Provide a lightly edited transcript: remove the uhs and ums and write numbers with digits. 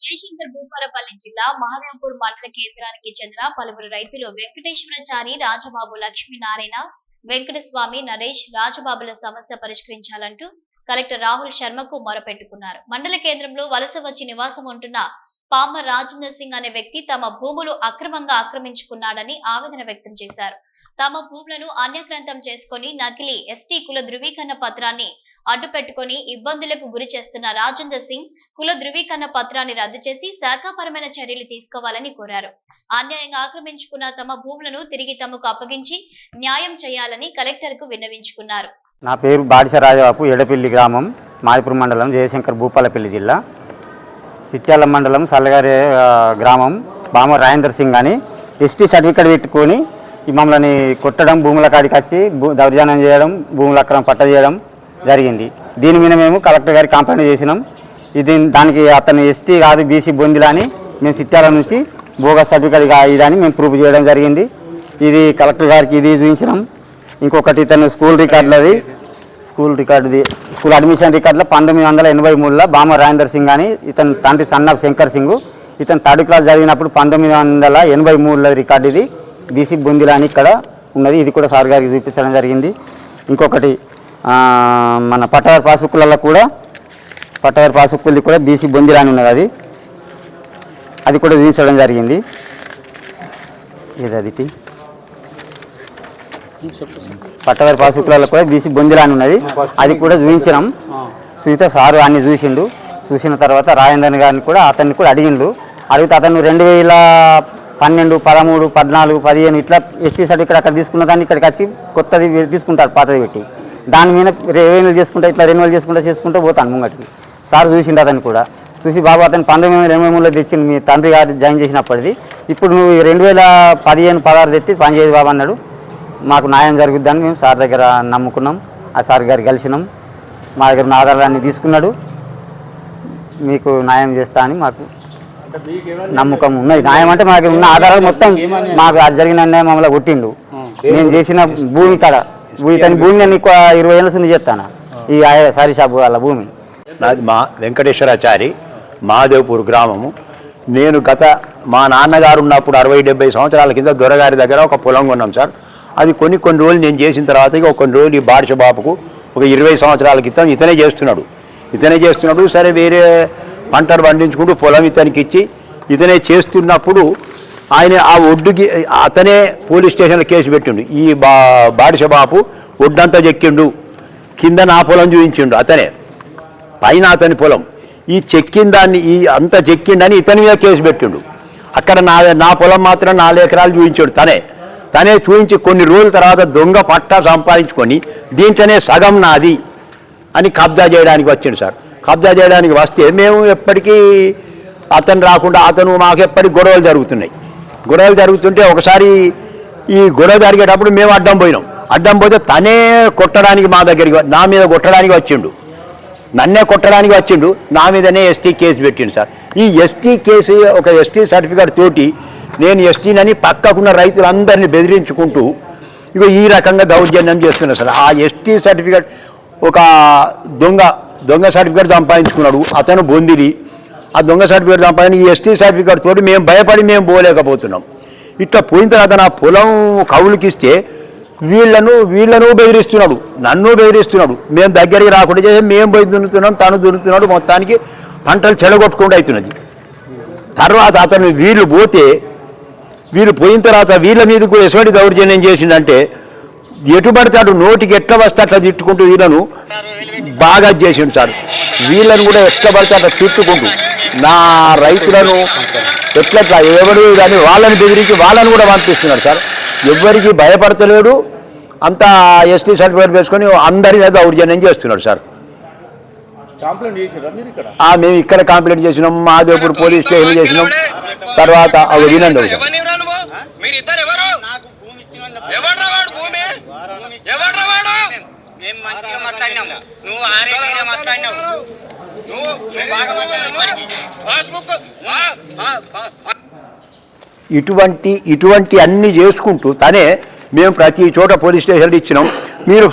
జయశంకర్ భూపాలపల్లి జిల్లా మహాదేవ్పూర్ మండల కేంద్రానికి చెందిన పలువురు రైతులు వెంకటేశ్వరచారి, రాజబాబు, లక్ష్మీనారాయణ, వెంకటస్వామి, నరేష్, రాజబాబుల సమస్య పరిష్కరించాలంటూ కలెక్టర్ రాహుల్ శర్మకు మొరపెట్టుకున్నారు. మండల కేంద్రంలో వలస వచ్చి నివాసం ఉంటున్న పామ రాజేందర్ సింగ్ అనే వ్యక్తి తమ భూములు అక్రమంగా ఆక్రమించుకున్నాడని ఆవేదన వ్యక్తం చేశారు. తమ భూములను అన్యక్రాంతం చేసుకుని నకిలీ ఎస్టీ కుల ధృవీకరణ పత్రాన్ని అడ్డుపెట్టుకుని ఇబ్బందులకు గురి చేస్తున్న రాజేందర్ సింగ్ కుల ధృవీకరణ పత్రాన్ని రద్దు చేసి శాఖాపరమైన చర్యలు తీసుకోవాలని కోరారు. అన్యాయంగా ఆక్రమించుకున్న తమ భూములను తిరిగి తమకు అప్పగించి న్యాయం చేయాలని కలెక్టర్ కు విన్నవించుకున్నారు. నా పేరు బాడిస రాజబాబు, ఎడపల్లి గ్రామం, మాదిపురం మండలం, జయశంకర్ భూపాలపల్లి జిల్లా, సిట్యాల మండలం, సల్లగారి గ్రామం. బామ రాజేందర్ సింగ్ అని ఎస్టీ సర్టిఫికేట్ పెట్టుకొని మమ్మల్ని కొట్టడం, భూముల కాడికి వచ్చి దౌర్జన్యం చేయడం, భూముల అక్రమం పట్ట చేయడం జరిగింది. దీని మీద మేము కలెక్టర్ గారికి కంప్లైంట్ చేసినాం. దానికి అతను ఎస్టీ కాదు, బీసీ బొందిలా అని మేము సిట్యాల నుంచి బోగస్ సర్టిఫికేట్ ఇదని మేము ప్రూఫ్ చేయడం జరిగింది. ఇది కలెక్టర్ గారికి ఇది చూపించినాం. ఇంకొకటి ఇతను స్కూల్ అడ్మిషన్ రికార్డులో 1983లో బామ రాజేందర్ సింగ్ అని ఇతను తండ్రి సన్న శంకర్ సింగ్, ఇతను 3rd క్లాస్ చదివినప్పుడు 1983లో రికార్డు ఇది బీసీ బొందిలా అని ఇక్కడ ఉన్నది. ఇది కూడా సార్ గారికి చూపించడం జరిగింది. ఇంకొకటి మన పట్టవారి పాస్బుక్లలో కూడా పట్టవారి పాస్బుక్ది కూడా బీసీ బొందిలా అని ఉన్నది. అది కూడా చూపించడం జరిగింది. ఇది పట్టవారి పాస్బుక్లలో కూడా బీసీ బొందిలా అని ఉన్నది. అది కూడా చూపించినాం. చూస్తే సారు అన్ని చూసిండు. చూసిన తర్వాత రాజేందర్ గారిని కూడా అతన్ని కూడా అడిగిండు. అడిగితే అతను 2012, 13, 14, 15 ఇట్లా ఎస్టీ సర్టిఫికేట్ అక్కడ తీసుకున్న దాన్ని ఇక్కడికి వచ్చి కొత్తది తీసుకుంటాడు, పాతది పెట్టి దాని మీద రెన్యువల్ చేసుకుంటూ పోతాను ముంగటికి. సార్ చూసిండు అతను కూడా. చూసి బాబు అతను 1983లో తెచ్చింది మీ తండ్రి గారు జాయిన్ చేసినప్పటిది, ఇప్పుడు నువ్వు 2015, 16 తెచ్చి పని చేయదు బాబు అన్నాడు. మాకు న్యాయం జరుగుద్దని మేము సార్ దగ్గర నమ్ముకున్నాం. ఆ సార్ గారు కలిసినాం. మా దగ్గర ఉన్న ఆధారాలన్నీ తీసుకున్నాడు. మీకు న్యాయం చేస్తా అని మాకు నమ్మకం ఉన్నది. న్యాయం అంటే మా దగ్గర ఉన్న ఆధారాలు మొత్తం మాకు అది జరిగిన అన్యాయం మమ్మల్ని కొట్టిండు. నేను చేసిన భూమి కాడ ఇతని భూమి నేను 20 ఏళ్ళ నుంచి చెప్తాను. ఈ సారీ షాపు వాళ్ళ భూమి నాది. మా వెంకటేశ్వరాచారి, మహాదేవ్పూర్ గ్రామము. నేను మా నాన్నగారు ఉన్నప్పుడు 60-70 సంవత్సరాల కింద దొరగారి దగ్గర ఒక పొలం కొన్నాం సార్. అది కొన్ని రోజులు నేను చేసిన తర్వాత కొన్ని రోజులు ఈ బాడిస బాపుకు ఒక 20 సంవత్సరాల క్రితం ఇతనే చేస్తున్నాడు. సరే వేరే పంటలు పండించుకుంటూ పొలం ఇతనికి ఇచ్చి ఇతనే చేస్తున్నప్పుడు ఆయన ఆ ఒడ్డుకి అతనే పోలీస్ స్టేషన్లో కేసు పెట్టిండు. ఈ బాడిస బాపు ఒడ్డంతా చెక్కిండు, కింద నా పొలం చూపించిండు అతనే, పైన అతని పొలం. ఈ చెక్కిన దాన్ని అంతా చెక్కిండని ఇతని మీద కేసు పెట్టిండు. అక్కడ నా పొలం మాత్రం 4 ఎకరాలు చూపించాడు. తనే చూపించి కొన్ని రోజుల తర్వాత దొంగ పట్టా సంపాదించుకొని దీంట్లోనే సగం నాది అని కబ్జా చేయడానికి వచ్చిండు సార్. కబ్జా చేయడానికి వస్తే మేము ఎప్పటికీ అతను రాకుండా మాకు ఎప్పటికి గొడవలు జరుగుతుంటే ఒకసారి ఈ గొడవ జరిగేటప్పుడు మేము అడ్డం పోతే తనే కొట్టడానికి నా మీద కొట్టడానికి వచ్చిండు. నన్నే కొట్టడానికి వచ్చిండు. నా మీదనే ఎస్టీ కేసు పెట్టిండు సార్. ఈ ఎస్టీ కేసు ఒక ఎస్టీ సర్టిఫికేట్ తోటి నేను ఎస్టీనని పక్కకున్న రైతులందరినీ బెదిరించుకుంటూ ఈ రకంగా దౌర్జన్యం చేస్తున్నా సార్. ఆ ఎస్టీ సర్టిఫికేట్ ఒక దొంగ సర్టిఫికేట్ సంపాదించుకున్నాడు అతను బొందిరి. ఆ దొంగ సర్టిఫికేట్ సంపాదించి ఈ ఎస్టీ సర్టిఫికేట్ తోటి మేము భయపడి పోలేకపోతున్నాం. ఇట్లా పోయిన తర్వాత నా పొలం కౌలుకిస్తే వీళ్ళను బెదిరిస్తున్నాడు, నన్ను బెదిరిస్తున్నాడు. మేము దగ్గరికి రాకుండా చేసి మేము పోయి దున్నుతున్నాం, తను దున్నుతున్నాడు. మొత్తానికి పంటలు చెడగొట్టుకుంటూ అవుతున్నది. తర్వాత వీళ్ళు పోయిన తర్వాత వీళ్ళ మీద కూడా ఎటువంటి దౌర్జన్యం చేసిందంటే ఎటు పడతాడు నోటికి ఎట్లా వస్తే అట్లా తిట్టుకుంటూ వీళ్ళను బాగా చేసిండు సార్. వీళ్ళను కూడా ఎట్లా పడితే అట్లా తిట్టుకుంటూ నా రైతులను ఎట్లా ఎవరు కానీ వాళ్ళని బెదిరించి వాళ్ళని కూడా పంపిస్తున్నాడు సార్. ఎవరికి భయపడతలేడు. అంతా ఎస్టీ సర్టిఫికేట్ వేసుకొని అందరి మీద దౌర్జన్యం చేస్తున్నాడు సార్. మేము ఇక్కడ కంప్లైంట్ చేసినాం, మహాదేవ్పూర్ పోలీస్ స్టేషన్ చేసినాం. తర్వాత అవి వినండి. ఇటువంటి అన్ని చేసుకుంటూ తనే మేము ప్రతి చోట పోలీస్ స్టేషన్లు ఇచ్చినాం. మీరు